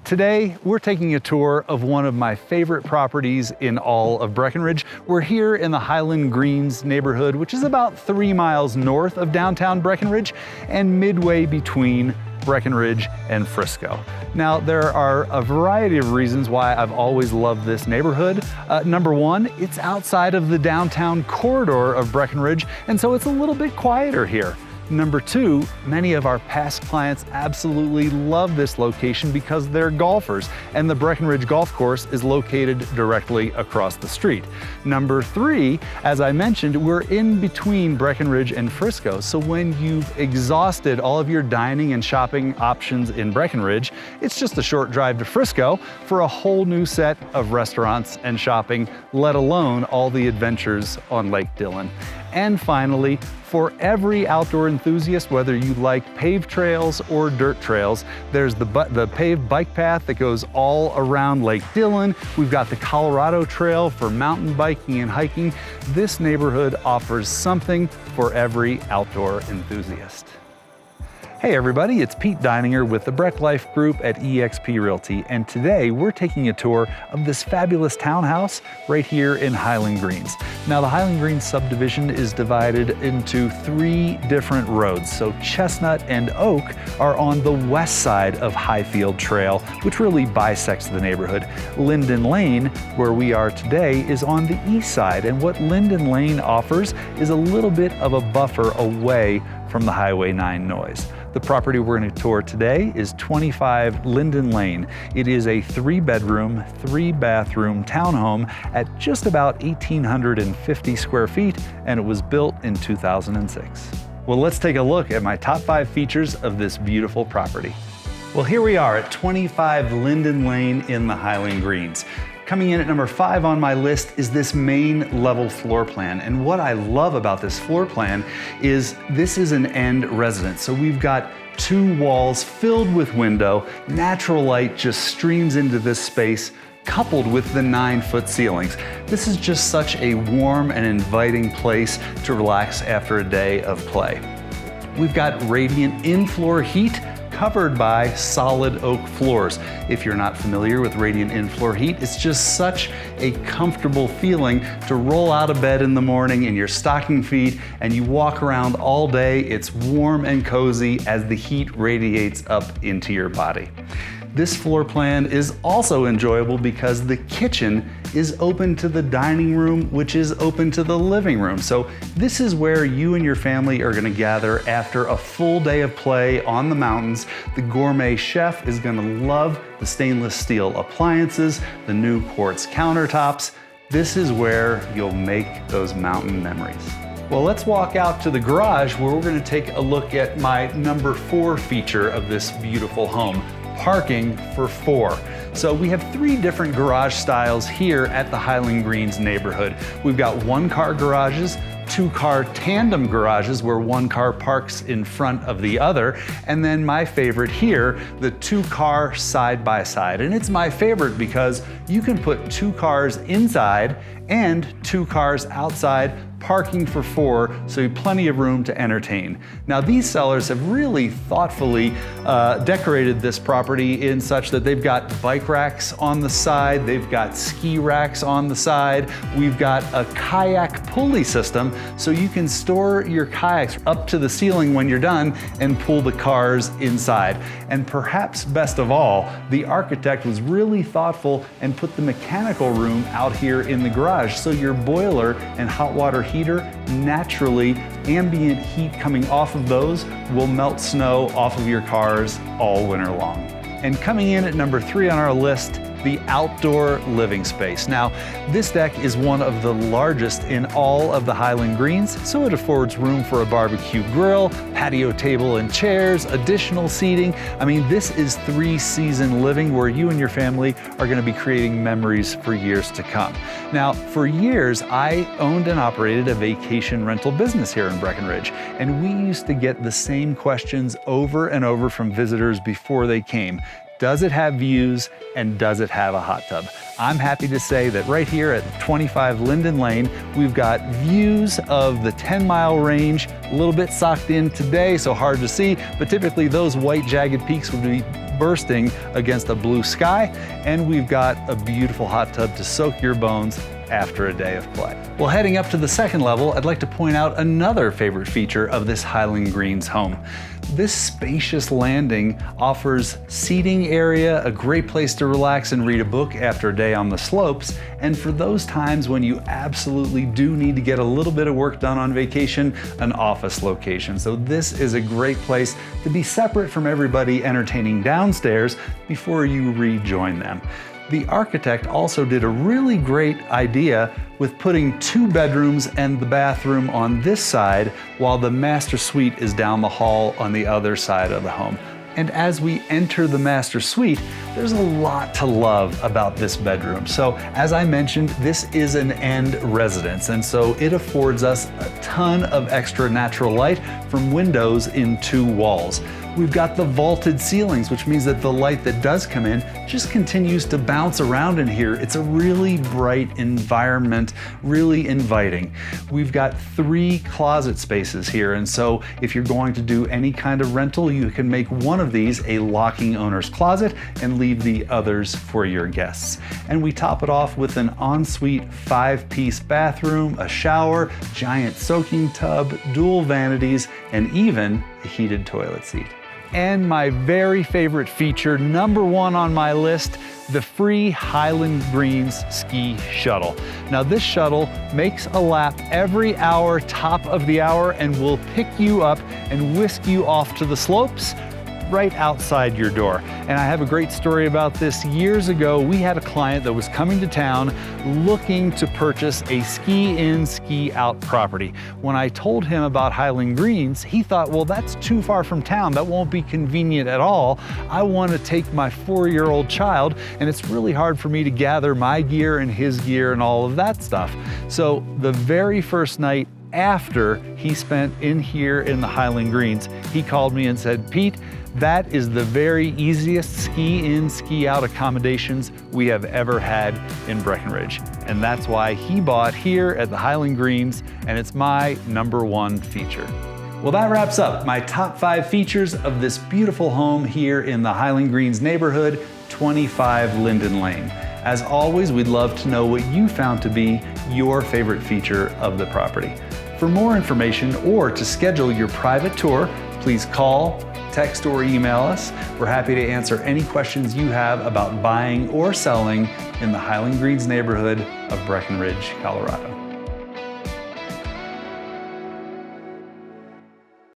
Today, we're taking a tour of one of my favorite properties in all of Breckenridge. We're here in the Highland Greens neighborhood, which is about 3 miles north of downtown Breckenridge and midway between Breckenridge and Frisco. Now, there are a variety of reasons why I've always loved this neighborhood. Number one, it's outside of the downtown corridor of Breckenridge, and so it's a little bit quieter here. Number two, many of our past clients absolutely love this location because they're golfers, and the Breckenridge Golf Course is located directly across the street. Number three, as I mentioned, we're in between Breckenridge and Frisco, so when you've exhausted all of your dining and shopping options in Breckenridge, it's just a short drive to Frisco for a whole new set of restaurants and shopping, let alone all the adventures on Lake Dillon. And finally, for every outdoor enthusiast, whether you like paved trails or dirt trails, there's the paved bike path that goes all around Lake Dillon. We've got the Colorado Trail for mountain biking and hiking. This neighborhood offers something for every outdoor enthusiast. Hey everybody, it's Pete Deininger with the Breck Life Group at eXp Realty, and today we're taking a tour of this fabulous townhouse right here in Highland Greens. Now, the Highland Greens subdivision is divided into 3 different roads. So Chestnut and Oak are on the west side of Highfield Trail, which really bisects the neighborhood. Linden Lane, where we are today, is on the east side, and what Linden Lane offers is a little bit of a buffer away from the Highway 9 noise. The property we're going to tour today is 25 Linden Lane. It is a 3-bedroom, 3-bathroom townhome at just about 1,850 square feet, and it was built in 2006. Well, let's take a look at my top 5 features of this beautiful property. Well, here we are at 25 Linden Lane in the Highland Greens. Coming in at number 5 on my list is this main level floor plan. And what I love about this floor plan is this is an end residence. So we've got 2 walls filled with window. Natural light just streams into this space, coupled with the 9-foot ceilings. This is just such a warm and inviting place to relax after a day of play. We've got radiant in-floor heat, covered by solid oak floors. If you're not familiar with radiant in-floor heat, it's just such a comfortable feeling to roll out of bed in the morning in your stocking feet and you walk around all day. It's warm and cozy as the heat radiates up into your body. This floor plan is also enjoyable because the kitchen is open to the dining room, which is open to the living room. So this is where you and your family are gonna gather after a full day of play on the mountains. The gourmet chef is gonna love the stainless steel appliances, the new quartz countertops. This is where you'll make those mountain memories. Well, let's walk out to the garage where we're gonna take a look at my number 4 feature of this beautiful home. Parking for 4. So we have 3 different garage styles here at the Highland Greens neighborhood. We've got 1-car garages, 2-car tandem garages where 1 car parks in front of the other, and then my favorite here, the 2-car side-by-side. And it's my favorite because you can put 2 cars inside and 2 cars outside, parking for 4, so you have plenty of room to entertain. Now, these sellers have really thoughtfully decorated this property in such that they've got bike racks on the side, they've got ski racks on the side, we've got a kayak pulley system, so you can store your kayaks up to the ceiling when you're done and pull the cars inside. And perhaps best of all, the architect was really thoughtful and put the mechanical room out here in the garage, so your boiler and hot water heater, naturally, ambient heat coming off of those will melt snow off of your cars all winter long. And coming in at number 3 on our list, the outdoor living space. Now, this deck is one of the largest in all of the Highland Greens, so it affords room for a barbecue grill, patio table and chairs, additional seating. I mean, this is 3-season living where you and your family are going to be creating memories for years to come. Now, for years, I owned and operated a vacation rental business here in Breckenridge, and we used to get the same questions over and over from visitors before they came. Does it have views, and does it have a hot tub? I'm happy to say that right here at 25 Linden Lane, we've got views of the 10-mile range, a little bit socked in today, so hard to see, but typically those white jagged peaks would be bursting against a blue sky, and we've got a beautiful hot tub to soak your bones after a day of play. Well, heading up to the second level, I'd like to point out another favorite feature of this Highland Greens home. This spacious landing offers seating area, a great place to relax and read a book after a day on the slopes, and for those times when you absolutely do need to get a little bit of work done on vacation, an office location. So this is a great place to be separate from everybody entertaining downstairs before you rejoin them. The architect also did a really great idea with putting 2 bedrooms and the bathroom on this side while the master suite is down the hall on the other side of the home. And as we enter the master suite, there's a lot to love about this bedroom. So as I mentioned, this is an end residence, and so it affords us a ton of extra natural light from windows in 2 walls. We've got the vaulted ceilings, which means that the light that does come in just continues to bounce around in here. It's a really bright environment, really inviting. We've got 3 closet spaces here, and so if you're going to do any kind of rental, you can make one of these a locking owner's closet and leave the others for your guests. And we top it off with an ensuite 5-piece bathroom, a shower, giant soaking tub, dual vanities, and even a heated toilet seat. And my very favorite feature, number 1 on my list, the free Highland Greens ski shuttle. Now this shuttle makes a lap every hour, top of the hour, and will pick you up and whisk you off to the slopes right outside your door. And I have a great story about this. Years ago, we had a client that was coming to town looking to purchase a ski-in, ski-out property. When I told him about Highland Greens, he thought, well, that's too far from town. That won't be convenient at all. I want to take my 4-year-old child, and it's really hard for me to gather my gear and his gear and all of that stuff. So the very first night after he spent in here in the Highland Greens, he called me and said, Pete, that is the very easiest ski-in, ski-out accommodations we have ever had in Breckenridge. And that's why he bought here at the Highland Greens, and it's my number 1 feature. Well, that wraps up my top 5 features of this beautiful home here in the Highland Greens neighborhood, 25 Linden Lane. As always, we'd love to know what you found to be your favorite feature of the property. For more information or to schedule your private tour, please call, text, or email us. We're happy to answer any questions you have about buying or selling in the Highland Greens neighborhood of Breckenridge, Colorado.